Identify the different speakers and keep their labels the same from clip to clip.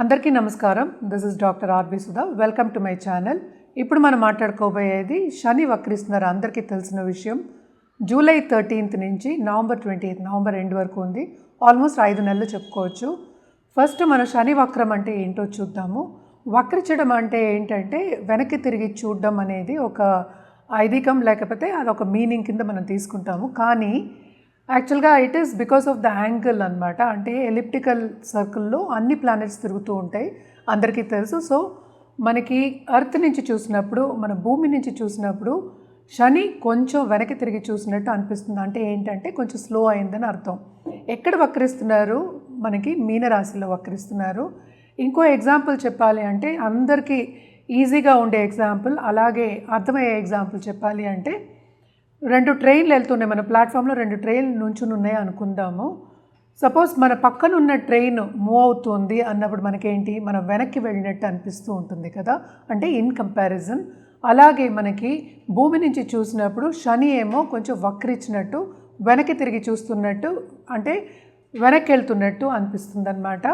Speaker 1: అందరికీ నమస్కారం. This is doctor R B Sudha. Welcome to my channel. ఇప్పుడు మనం మాట్లాడుకోబోయేది శని వక్రిస్తున్నారు, అందరికీ తెలిసిన విషయం. జూలై 13th నుంచి నవంబర్ 28th, నవంబర్ ఎండ్ వరకు ఉంది. ఆల్మోస్ట్ 5 నెలలు చెప్పుకోవచ్చు. ఫస్ట్ మనం శని వక్రం అంటే ఏంటో చూద్దాము. వక్రించడం అంటే ఏంటంటే వెనక్కి తిరిగి చూడడం అనేది ఒక ఐదీకం, లేకపోతే అదొక మీనింగ్ కింద మనం తీసుకుంటాము. కానీ యాక్చువల్గా it is because of the angle అనమాట. అంటే ఎలిప్టికల్ సర్కిల్లో అన్ని ప్లానెట్స్ తిరుగుతూ ఉంటాయి, అందరికీ తెలుసు. సో మనకి ఎర్త్ నుంచి చూసినప్పుడు, మన భూమి నుంచి చూసినప్పుడు శని కొంచెం వెనక్కి తిరిగి చూసినట్టు అనిపిస్తుంది. అంటే ఏంటంటే కొంచెం స్లో అయిందని అర్థం. ఎక్కడ వక్రిస్తున్నారు? మనకి మీనరాశిలో వక్రిస్తున్నారు. ఇంకో ఎగ్జాంపుల్ చెప్పాలి అంటే, అందరికీ ఈజీగా ఉండే ఎగ్జాంపుల్, అలాగే అర్థమయ్యే ఎగ్జాంపుల్ చెప్పాలి అంటే, 2 ట్రైన్లు వెళ్తున్నాయి, మన ప్లాట్ఫామ్లో 2 ట్రైన్లు నుంచుని ఉన్నాయి అనుకుందాము. సపోజ్ మన పక్కన ఉన్న ట్రైన్ మూవ్ అవుతుంది అన్నప్పుడు మనకేంటి, మనం వెనక్కి వెళ్ళినట్టు అనిపిస్తూ ఉంటుంది కదా, అంటే ఇన్ కంపారిజన్. అలాగే మనకి భూమి నుంచి చూసినప్పుడు శని ఏమో కొంచెం వక్రించినట్టు, వెనక్కి తిరిగి చూస్తున్నట్టు, అంటే వెనక్కి వెళ్తున్నట్టు అనిపిస్తుంది అనమాట.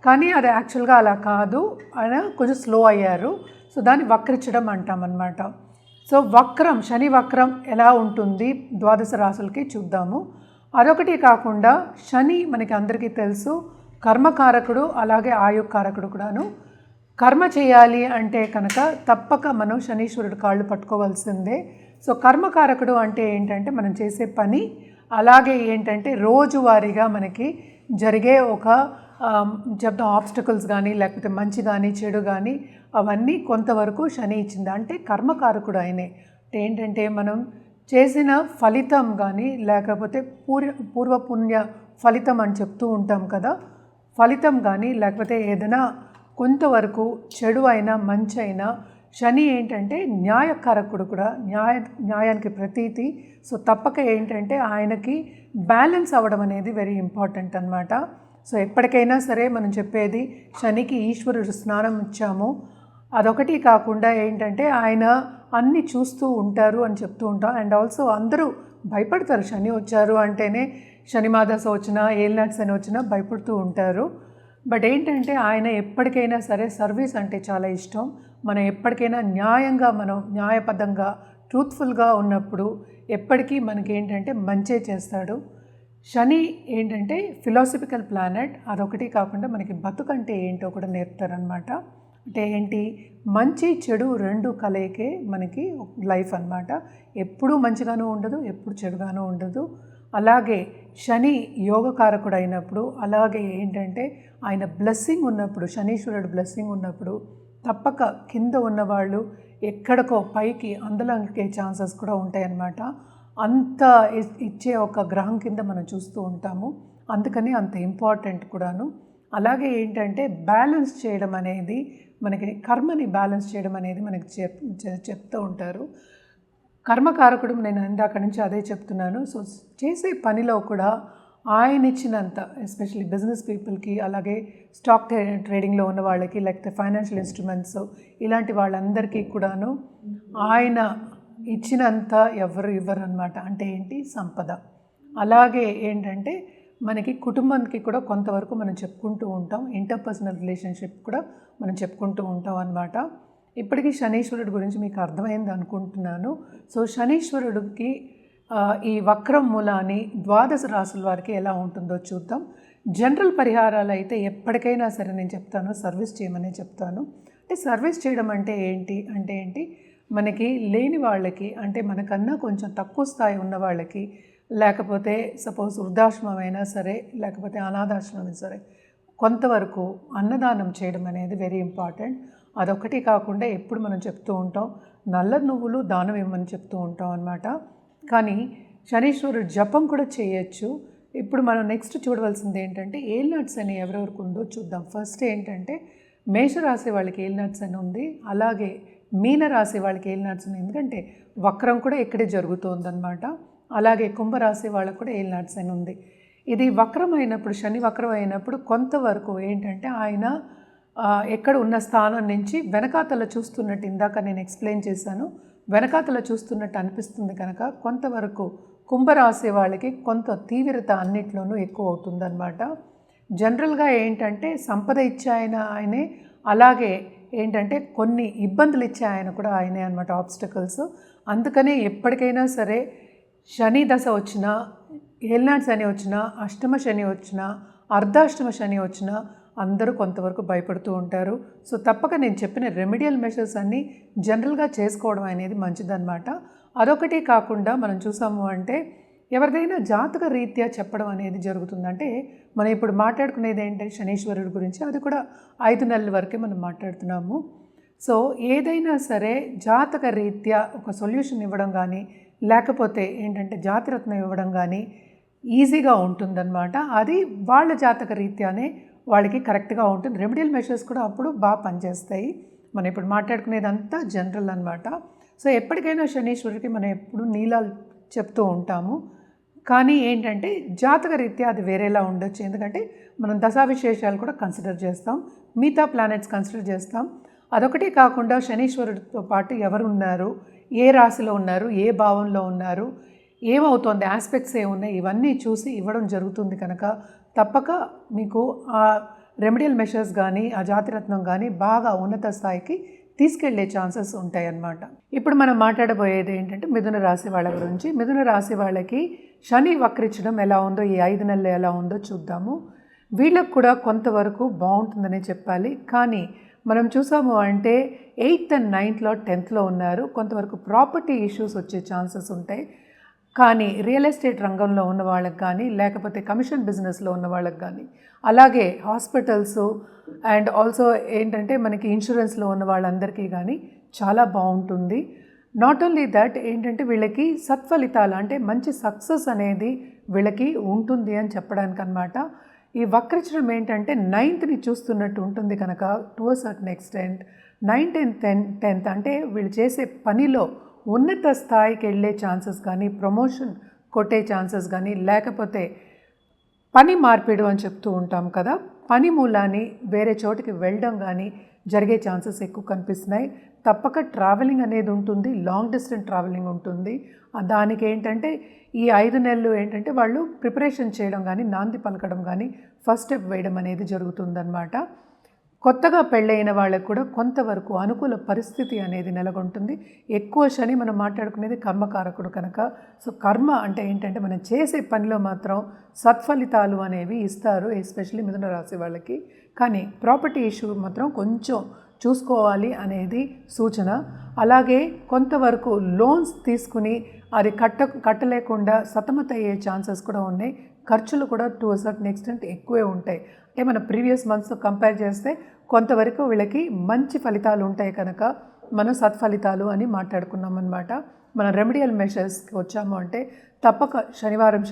Speaker 1: కానీ అది యాక్చువల్గా అలా కాదు, ఆయన కొంచెం స్లో అయ్యారు. సో దాన్ని వక్రించడం అంటామన్నమాట. సో వక్రం, శని వక్రం ఎలా ఉంటుంది ద్వాదశ రాశులకి చూద్దాము. అదొకటి కాకుండా శని మనకి అందరికీ తెలుసు కర్మకారకుడు, అలాగే ఆయుకారకుడు కూడాను. కర్మ చేయాలి అంటే కనుక తప్పక మనం శనీశ్వరుడు కాళ్ళు పట్టుకోవాల్సిందే. సో కర్మకారకుడు అంటే ఏంటంటే మనం చేసే పని, అలాగే ఏంటంటే రోజువారీగా మనకి జరిగే ఒక చెప్తాం ఆబ్స్టకల్స్ కానీ, లేకపోతే మంచి కానీ చెడు కానీ, అవన్నీ కొంతవరకు శని ఇచ్చింది. అంటే కర్మకారకుడు ఆయనే. అంటే ఏంటంటే మనం చేసిన ఫలితం కానీ, లేకపోతే పూర్వపుణ్య ఫలితం అని చెప్తూ ఉంటాం కదా, ఫలితం కానీ, లేకపోతే ఏదైనా కొంతవరకు చెడు అయినా మంచి అయినా శని ఏంటంటే న్యాయకారకుడు కూడా, న్యాయానికి ప్రతీతి. సో తప్పక ఏంటంటే ఆయనకి బ్యాలెన్స్ అవ్వడం అనేది వెరీ ఇంపార్టెంట్ అనమాట. సో ఎప్పటికైనా సరే మనం చెప్పేది శనికి ఈశ్వరుడు స్నానం ఇచ్చాము. అదొకటి కాకుండా ఏంటంటే ఆయన అన్నీ చూస్తూ ఉంటారు అని చెప్తూ ఉంటాం. అండ్ ఆల్సో అందరూ భయపడతారు, శని వచ్చారు అంటేనే, శని మాదశ వచ్చినా, ఏలినాటి శని వచ్చినా భయపడుతూ ఉంటారు. బట్ ఏంటంటే ఆయన ఎప్పటికైనా సరే సర్వీస్ అంటే చాలా ఇష్టం. మనం ఎప్పటికైనా న్యాయంగా, మనం న్యాయబద్ధంగా, ట్రూత్ఫుల్గా ఉన్నప్పుడు ఎప్పటికీ మనకి ఏంటంటే మంచే చేస్తాడు. శని ఏంటంటే ఫిలాసఫికల్ ప్లానెట్. అదొకటి కాకుండా మనకి బతుకంటే ఏంటో కూడా నేర్పుతారనమాట. అంటే ఏంటి, మంచి చెడు 2 కలయికే మనకి లైఫ్ అనమాట. ఎప్పుడూ మంచిగానూ ఉండదు, ఎప్పుడు చెడుగానూ ఉండదు. అలాగే శని యోగకారకుడు అయినప్పుడు, అలాగే ఏంటంటే ఆయన బ్లెస్సింగ్ ఉన్నప్పుడు, శనీశ్వరుడు బ్లెస్సింగ్ ఉన్నప్పుడు తప్పక కింద ఉన్నవాళ్ళు ఎక్కడికో పైకి అందులోకే ఛాన్సెస్ కూడా ఉంటాయన్నమాట. అంత ఇచ్చే ఒక గ్రహం కింద మనం చూస్తూ ఉంటాము. అందుకని అంత ఇంపార్టెంట్ కూడాను. అలాగే ఏంటంటే బ్యాలెన్స్ చేయడం అనేది, మనకి కర్మని బ్యాలెన్స్ చేయడం అనేది మనకి చెప్తూ ఉంటారు. కర్మకారకుడు, నేను ఇందాక నుంచి అదే చెప్తున్నాను. సో చేసే పనిలో కూడా ఆయన ఇచ్చినంత, ఎస్పెషల్లీ బిజినెస్ పీపుల్కి, అలాగే స్టాక్ ట్రేడింగ్లో ఉన్న వాళ్ళకి, లేకపోతే ఫైనాన్షియల్ ఇన్స్ట్రుమెంట్స్ ఇలాంటి వాళ్ళందరికీ కూడాను ఆయన ఇచ్చినంత ఎవరు ఇవ్వరు అనమాట. అంటే ఏంటి, సంపద. అలాగే ఏంటంటే మనకి కుటుంబానికి కూడా కొంతవరకు మనం చెప్పుకుంటూ ఉంటాం, ఇంటర్పర్సనల్ రిలేషన్షిప్ కూడా మనం చెప్పుకుంటూ ఉంటాం అన్నమాట. ఇప్పటికీ శనీశ్వరుడు గురించి మీకు అర్థమైంది అనుకుంటున్నాను. సో శనీశ్వరుడికి ఈ వక్రం మూలాన్ని ద్వాదశ రాశుల వారికి ఎలా ఉంటుందో చూద్దాం. జనరల్ పరిహారాలు అయితే ఎప్పటికైనా సరే నేను చెప్తాను, సర్వీస్ చేయమని చెప్తాను. అంటే సర్వీస్ చేయడం అంటే ఏంటి, మనకి లేని వాళ్ళకి, అంటే మనకన్నా కొంచెం తక్కువ స్థాయి ఉన్న వాళ్ళకి, లేకపోతే సపోజ్ వృద్ధాశ్రమం అయినా సరే, లేకపోతే అనాథాశ్రమం అయినా సరే, కొంతవరకు అన్నదానం చేయడం అనేది వెరీ ఇంపార్టెంట్. అదొకటి కాకుండా ఎప్పుడు మనం చెప్తూ ఉంటాం, నల్ల నువ్వులు దానం ఇవ్వమని చెప్తూ ఉంటాం అన్నమాట. కానీ శనీశ్వరుడు జపం కూడా చేయొచ్చు. ఇప్పుడు మనం నెక్స్ట్ చూడవలసింది ఏంటంటే ఏలినాటి శని ఎవరెవరికి ఉందో చూద్దాం. ఫస్ట్ ఏంటంటే మేషరాశి వాళ్ళకి ఏలినాటి శని ఉంది, అలాగే మీనరాశి వాళ్ళకి ఏలినాటి శని, ఎందుకంటే వక్రం కూడా ఇక్కడే జరుగుతుందన్నమాట. అలాగే కుంభరాశి వాళ్ళకు కూడా ఏలినాటి శని ఉంది. ఇది వక్రం అయినప్పుడు, శని వక్రం అయినప్పుడు కొంతవరకు ఏంటంటే ఆయన ఎక్కడ ఉన్న స్థానం నుంచి వెనకాతల చూస్తున్నట్టు, ఇందాక నేను ఎక్స్ప్లెయిన్ చేశాను, వెనకాతల చూస్తున్నట్టు అనిపిస్తుంది కనుక కొంతవరకు కుంభరాశి వాళ్ళకి కొంత తీవ్రత అన్నిట్లోనూ ఎక్కువ అవుతుందన్నమాట. జనరల్గా ఏంటంటే సంపద ఇచ్చే ఆయనే, అలాగే ఏంటంటే కొన్ని ఇబ్బందులు ఇచ్చే ఆయన కూడా ఆయనే అనమాట, ఆబ్స్టకల్స్. అందుకనే ఎప్పటికైనా సరే శని దశ వచ్చినా, ఏలినాటి శని వచ్చినా, అష్టమ శని వచ్చినా, అర్ధాష్టమ శని వచ్చినా అందరూ కొంతవరకు భయపడుతూ ఉంటారు. సో తప్పక నేను చెప్పిన రెమెడియల్ మెషర్స్ అన్నీ జనరల్గా చేసుకోవడం అనేది మంచిదన్నమాట. అదొకటి కాకుండా మనం చూసాము అంటే ఎవరిదైనా జాతక రీత్యా చెప్పడం అనేది జరుగుతుందంటే, మనం ఇప్పుడు మాట్లాడుకునేది ఏంటంటే శనీశ్వరుడి గురించి, అది కూడా 5 నెలల వరకే మనం మాట్లాడుతున్నాము. సో ఏదైనా సరే జాతక రీత్యా ఒక సొల్యూషన్ ఇవ్వడం కానీ, లేకపోతే ఏంటంటే జాతిరత్నం ఇవ్వడం కానీ ఈజీగా ఉంటుందన్నమాట. అది వాళ్ళ జాతక రీత్యానే వాళ్ళకి కరెక్ట్గా ఉంటుంది. రెమెడియల్ మెషర్స్ కూడా అప్పుడు బాగా పనిచేస్తాయి. మనం ఇప్పుడు మాట్లాడుకునేదంతా జనరల్ అనమాట. సో ఎప్పటికైనా శనీశ్వరుడికి మనం ఎప్పుడు నీలాలు చెప్తూ ఉంటాము. కానీ ఏంటంటే జాతక రీత్యా అది వేరేలా ఉండొచ్చు. ఎందుకంటే మనం దశావిశేషాలు కూడా కన్సిడర్ చేస్తాం, మిగతా ప్లానెట్స్ కన్సిడర్ చేస్తాం. అదొకటి కాకుండా శనీశ్వరుడితో పాటు ఎవరు ఉన్నారు, ఏ రాశిలో ఉన్నారు, ఏ భావంలో ఉన్నారు, ఏమవుతోంది, ఆస్పెక్ట్స్ ఏమున్నాయి, ఇవన్నీ చూసి ఇవ్వడం జరుగుతుంది. కనుక తప్పక మీకు ఆ రెమెడియల్ మెషర్స్ కానీ ఆ జాతిరత్నం కానీ బాగా ఉన్నత స్థాయికి తీసుకెళ్లే ఛాన్సెస్ ఉంటాయి అన్నమాట. ఇప్పుడు మనం మాట్లాడబోయేది ఏంటంటే మిథున రాశి వాళ్ళ గురించి. మిథున రాశి వాళ్ళకి శని వక్రించడం ఎలా ఉందో, ఈ 5 నెలలు ఎలా ఉందో చూద్దాము. వీళ్ళకు కూడా కొంతవరకు బాగుంటుందనే చెప్పాలి. కానీ మనం చూసాము అంటే 8th and 9th 10th ఉన్నారు. కొంతవరకు ప్రాపర్టీ ఇష్యూస్ వచ్చే ఛాన్సెస్ ఉంటాయి. కానీ రియల్ ఎస్టేట్ రంగంలో ఉన్న వాళ్ళకి కానీ, లేకపోతే కమిషన్ బిజినెస్లో ఉన్న వాళ్ళకి కానీ, అలాగే హాస్పిటల్స్ అండ్ ఆల్సో ఏంటంటే మనకి ఇన్సూరెన్స్లో ఉన్న వాళ్ళందరికీ కానీ చాలా బాగుంటుంది. నాట్ ఓన్లీ దట్, ఏంటంటే వీళ్ళకి సత్ఫలితాలు అంటే మంచి సక్సెస్ అనేది వీళ్ళకి ఉంటుంది అని చెప్పడానికి అన్నమాట. ఈ వక్రించడం ఏంటంటే 9th చూస్తున్నట్టు ఉంటుంది కనుక to a certain extent 9th and 10th అంటే వీళ్ళు చేసే పనిలో ఉన్నత స్థాయికి వెళ్ళే ఛాన్సెస్ కానీ, ప్రమోషన్ కొట్టే ఛాన్సెస్ కానీ, లేకపోతే పని మార్పిడు అని చెప్తూ ఉంటాం కదా, పని మూలాన్ని వేరే చోటికి వెళ్ళడం కానీ జరిగే ఛాన్సెస్ ఎక్కువ కనిపిస్తున్నాయి. తప్పక ట్రావెలింగ్ అనేది ఉంటుంది, లాంగ్ డిస్టెన్స్ ట్రావెలింగ్ ఉంటుంది. దానికి ఏంటంటే ఈ 5 నెలలు ఏంటంటే వాళ్ళు ప్రిపరేషన్ చేయడం కానీ, నాంది పలకడం కానీ, ఫస్ట్ స్టెప్ వేయడం అనేది జరుగుతుందన్నమాట. కొత్తగా పెళ్ళైన వాళ్ళకు కూడా కొంతవరకు అనుకూల పరిస్థితి అనేది నెలకొంటుంది. ఎక్కువ శని మనం మాట్లాడుకునేది కర్మకారకుడు కనుక, సో కర్మ అంటే ఏంటంటే మనం చేసే పనిలో మాత్రం సత్ఫలితాలు అనేవి ఇస్తారు, ఎస్పెషల్లీ మిథున రాశి వాళ్ళకి. కానీ ప్రాపర్టీ ఇష్యూ మాత్రం కొంచెం చూసుకోవాలి అనేది సూచన. అలాగే కొంతవరకు లోన్స్ తీసుకుని అది కట్టలేకుండా సతమతయ్యే ఛాన్సెస్ కూడా ఉన్నాయి. ఖర్చులు కూడా టు అ సర్టన్ ఎక్స్టెంట్ ఎక్కువే ఉంటాయి. అంటే మన ప్రీవియస్ మంత్స్తో కంపేర్ చేస్తే కొంతవరకు వీళ్ళకి మంచి ఫలితాలు ఉంటాయి కనుక మనం సత్ఫలితాలు అని మాట్లాడుకున్నాం అన్నమాట. మనం రెమెడియల్ మెషర్స్కి వచ్చాము అంటే తప్పక శనివారం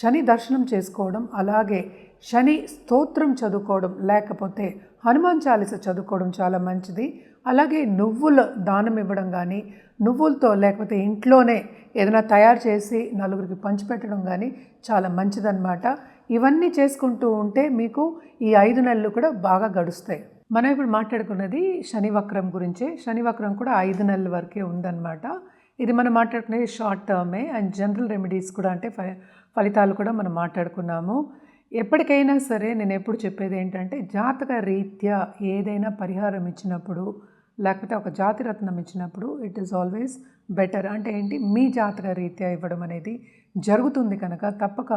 Speaker 1: శని దర్శనం చేసుకోవడం, అలాగే శని స్తోత్రం చదువుకోవడం, లేకపోతే హనుమాన్ చాలీస చదువుకోవడం చాలా మంచిది. అలాగే నువ్వుల దానం ఇవ్వడం కానీ, నువ్వులతో లేకపోతే ఇంట్లోనే ఏదైనా తయారు చేసి నలుగురికి పంచిపెట్టడం కానీ చాలా మంచిదన్నమాట. ఇవన్నీ చేసుకుంటూ ఉంటే మీకు ఈ 5 నెలలు కూడా బాగా గడుస్తాయి. మనం ఇప్పుడు మాట్లాడుకున్నది శనివక్రం గురించే. శనివక్రం కూడా 5 నెలల వరకే ఉందన్నమాట. ఇది మనం మాట్లాడుకునేది షార్ట్ టర్మే అండ్ జనరల్ రెమెడీస్ కూడా అంటే ఫలితాలు కూడా మనం మాట్లాడుకున్నాము. ఎప్పటికైనా సరే నేను ఎప్పుడు చెప్పేది ఏంటంటే జాతక రీత్యా ఏదైనా పరిహారం ఇచ్చినప్పుడు, లేకపోతే ఒక జాతిరత్నం ఇచ్చినప్పుడు ఇట్ ఈస్ ఆల్వేస్ బెటర్. అంటే ఏంటి, మీ జాతక రీత్యా ఇవ్వడం అనేది జరుగుతుంది కనుక తప్పక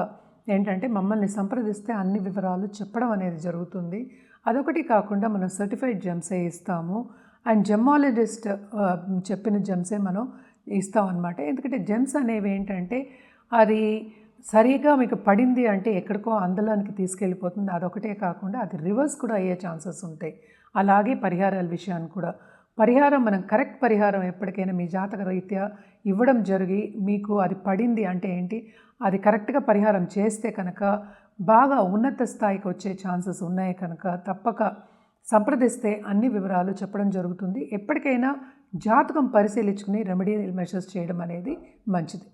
Speaker 1: ఏంటంటే మమ్మల్ని సంప్రదిస్తే అన్ని వివరాలు చెప్పడం అనేది జరుగుతుంది. అదొకటి కాకుండా మనం సర్టిఫైడ్ జెమ్సే ఇస్తాము అండ్ జెమ్మాలజిస్ట్ చెప్పిన జెమ్సే మనం ఇస్తాం అన్నమాట. ఎందుకంటే జెమ్స్ అనేవి ఏంటంటే అది సరిగా మీకు పడింది అంటే ఎక్కడికో అందలానికి తీసుకెళ్ళిపోతుంది. అదొకటే కాకుండా అది రివర్స్ కూడా అయ్యే ఛాన్సెస్ ఉంటాయి. అలాగే పరిహారాల విషయాన్ని కూడా పరిహారం మనం కరెక్ట్ పరిహారం ఎప్పటికైనా మీ జాతక రీత్యా ఇవ్వడం జరిగి మీకు అది పడింది అంటే ఏంటి, అది కరెక్ట్గా పరిహారం చేస్తే కనుక బాగా ఉన్నత స్థాయికి వచ్చే ఛాన్సెస్ ఉన్నాయి కనుక తప్పక సంప్రదిస్తే అన్ని వివరాలు చెప్పడం జరుగుతుంది. ఎప్పటికైనా జాతకం పరిశీలించుకుని రెమెడియల్ మెషర్స్ చేయడం అనేది మంచిది.